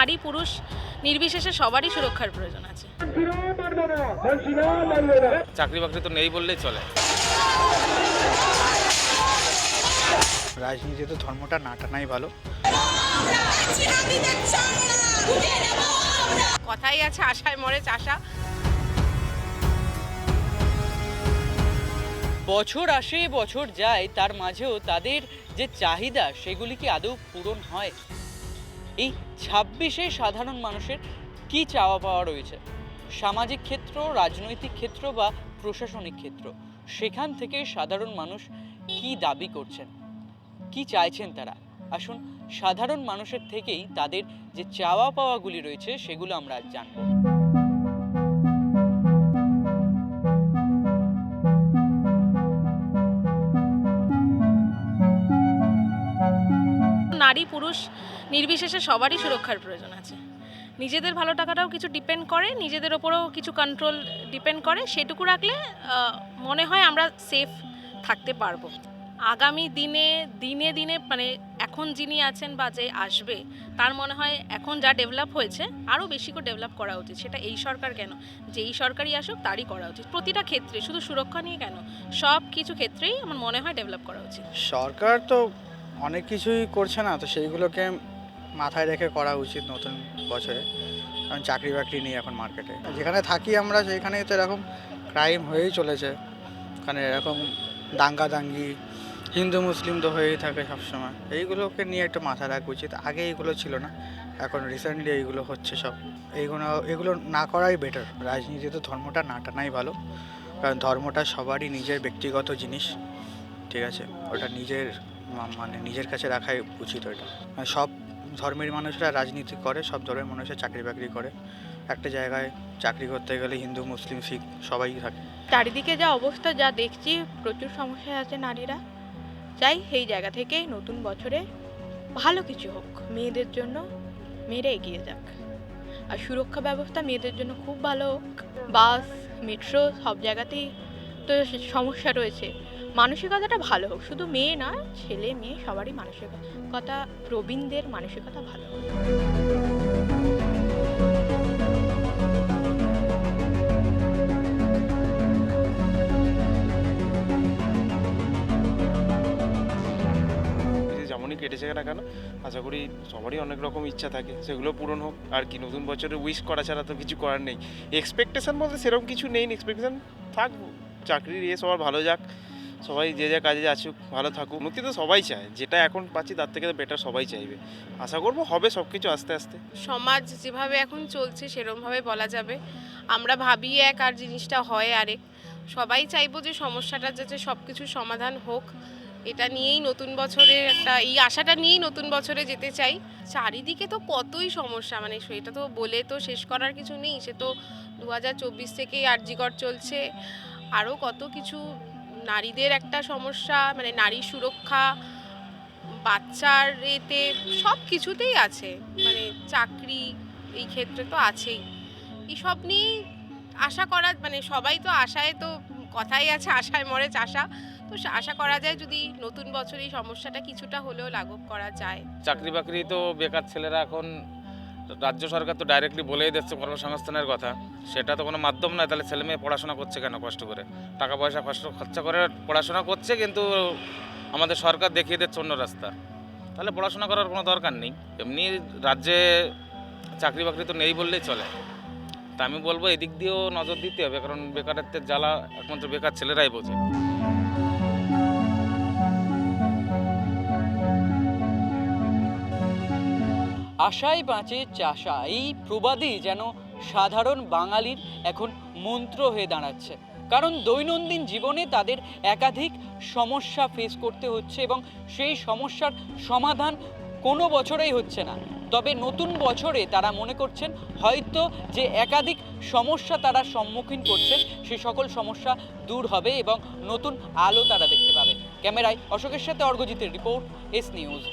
নারী পুরুষ নির্বিশেষে সবারই সুরক্ষার প্রয়োজন আছে। চাকরি বাকরি তো নেই বললেই চলে। রাজনীতিতে ধর্মটা না টানাই ভালো। কথাই আছে আশায় মরে চাষা। বছর আসে বছর যায়, তার মাঝেও তাদের যে চাহিদা সেগুলি কি আদৌ পূরণ হয়? এই 26-এ সাধারণ মানুষের কি চাওয়া পাওয়া রয়েছে? সামাজিক ক্ষেত্র, রাজনৈতিক ক্ষেত্র বা প্রশাসনিক ক্ষেত্র, সেখান থেকে সাধারণ মানুষ কি দাবি করছেন, কি চাইছেন তারা? আসুন সাধারণ মানুষের থেকেই তাদের যে চাওয়া পাওয়াগুলি রয়েছে সেগুলো আমরা আজ জানব। নারী পুরুষ নির্বিশেষে সবারই সুরক্ষার প্রয়োজন আছে। নিজেদের ভালো টাকাটাও কিছু ডিপেন্ড করে, নিজেদের ওপরেও কিছু কন্ট্রোল ডিপেন্ড করে। সেটুকু রাখলে মনে হয় আমরা সেফ থাকতে পারবো। আগামী দিনে দিনে দিনে মানে এখন যিনি আছেন বা যে আসবে, তার মনে হয় এখন যা ডেভেলপ হয়েছে আরও বেশি করে ডেভেলপ করা উচিত। সেটা এই সরকার কেন, যেই সরকারই আসুক তারই করা উচিত। প্রতিটা ক্ষেত্রে, শুধু সুরক্ষা নিয়ে কেন, সব কিছু ক্ষেত্রেই আমার মনে হয় ডেভেলপ করা উচিত। সরকার তো অনেক কিছুই করছে না, তো সেইগুলোকে মাথায় রেখে করা উচিত নতুন বছরে। কারণ চাকরি বাকরি নেই এখন মার্কেটে। যেখানে থাকি আমরা সেখানেই তো এরকম ক্রাইম হয়েই চলেছে। ওখানে এরকম দাঙ্গাদাঙ্গি, হিন্দু মুসলিম তো হয়েই থাকে সবসময়। এইগুলোকে নিয়ে একটু মাথায় রাখা উচিত। আগে এইগুলো ছিল না, এখন রিসেন্টলি এইগুলো হচ্ছে সব। এগুলো না করাই বেটার। রাজনীতিতে ধর্মটা না টানাই ভালো, কারণ ধর্মটা সবারই নিজের ব্যক্তিগত জিনিস, ঠিক আছে? ওটা নিজের কাছে রাখাই উচিত। ওইটা সব ধর্মের মানুষরা রাজনীতি করে, সব ধর্মের মানুষরা চাকরি বাকরি করে। একটা জায়গায় চাকরি করতে গেলে হিন্দু মুসলিম শিখ সবাই থাকে। চারিদিকে যা অবস্থা, যা দেখছি, প্রচুর সমস্যা আছে নারীরা। চাই সেই জায়গা থেকে নতুন বছরে ভালো কিছু হোক মেয়েদের জন্য, মেয়েরা এগিয়ে যাক। আর সুরক্ষা ব্যবস্থা মেয়েদের জন্য খুব ভালো হোক। বাস, মেট্রো সব জায়গাতেই তো সমস্যা রয়েছে। মানসিকতাটা ভালো হোক, শুধু মেয়ে না, ছেলে মেয়ে সবারই মানসিকতা, প্রবীণদের মানসিকতা ভালো হোক। যেমনই কেটেছে না কেন, আশা করি সবারই অনেক রকম ইচ্ছা থাকে, সেগুলো পূরণ হোক। আর কি, নতুন বছরে উইশ করা ছাড়া তো কিছু করার নেই। এক্সপেকটেশন বলতে সেরকম কিছু নেই, এক্সপেকটেশন থাক চাকরির সবার ভালো যাক, সবাই যে যা কাজে আসুক, ভালো থাকুক। উন্নতি তো সবাই চায়, যেটা এখন পাচ্ছি তার থেকে বেটার সবাই চাইবে। আশা করবো হবে সব কিছু আস্তে আস্তে। সমাজ যেভাবে এখন চলছে সেরকমভাবে বলা যাবে। আমরা ভাবি এক আর জিনিসটা হয় আরেক। সবাই চাইবো যে সমস্যাটা যাতে সব কিছুর সমাধান হোক, এটা নিয়েই নতুন বছরের এই আশাটা নিয়েই নতুন বছরে যেতে চাই। চারিদিকে তো কতই সমস্যা, মানে সেটা তো বলে তো শেষ করার কিছু নেই। সে তো 2024 থেকেই আরজিকর চলছে, আরও কত কিছু। নারীদের একটা সমস্যা, মানে নারী সুরক্ষা, বাচ্চার এতে সব কিছুতেই আছে, মানে চাকরি এই ক্ষেত্রে তো আছেই। এইসব নিয়েই আশা করা, মানে সবাই তো আশায়, তো কথাই আছে আশায় মরে চাষা। তো আশা করা যায় যদি নতুন বছর এই সমস্যাটা কিছুটা হলেও লাঘব করা যায়। চাকরি বাকরি তো বেকার ছেলেরা এখন, রাজ্য সরকার তো ডাইরেক্টলি বলেই দিচ্ছে কর্মসংস্থানের কথা। সেটা তো কোনো মাধ্যম নয়, তাহলে ছেলে মেয়ে পড়াশোনা করছে কেন? কষ্ট করে টাকা পয়সা খরচা করে পড়াশোনা করছে, কিন্তু আমাদের সরকার দেখিয়ে দিচ্ছে অন্য রাস্তা। তাহলে পড়াশোনা করার কোনো দরকার নেই। এমনি রাজ্যে চাকরি বাকরি তো নেই বললেই চলে। তা আমি বলবো এদিক দিয়েও নজর দিতে হবে, কারণ বেকারত্বের জ্বালা একমাত্র বেকার ছেলেরাই বোঝে। আশায় বাঁচে চাষা, এই প্রবাদই যেন সাধারণ বাঙালির এখন মন্ত্র হয়ে দাঁড়াচ্ছে। কারণ দৈনন্দিন জীবনে তাদের একাধিক সমস্যা ফেস করতে হচ্ছে এবং সেই সমস্যার সমাধান কোনো বছরেই হচ্ছে না। তবে নতুন বছরে তারা মনে করছেন হয়তো যে একাধিক সমস্যা তারা সম্মুখীন করছেন, সে সকল সমস্যা দূর হবে এবং নতুন আলো তারা দেখতে পাবে। ক্যামেরায় অশোকের সাথে অর্ঘজিতের রিপোর্ট, এস নিউজ।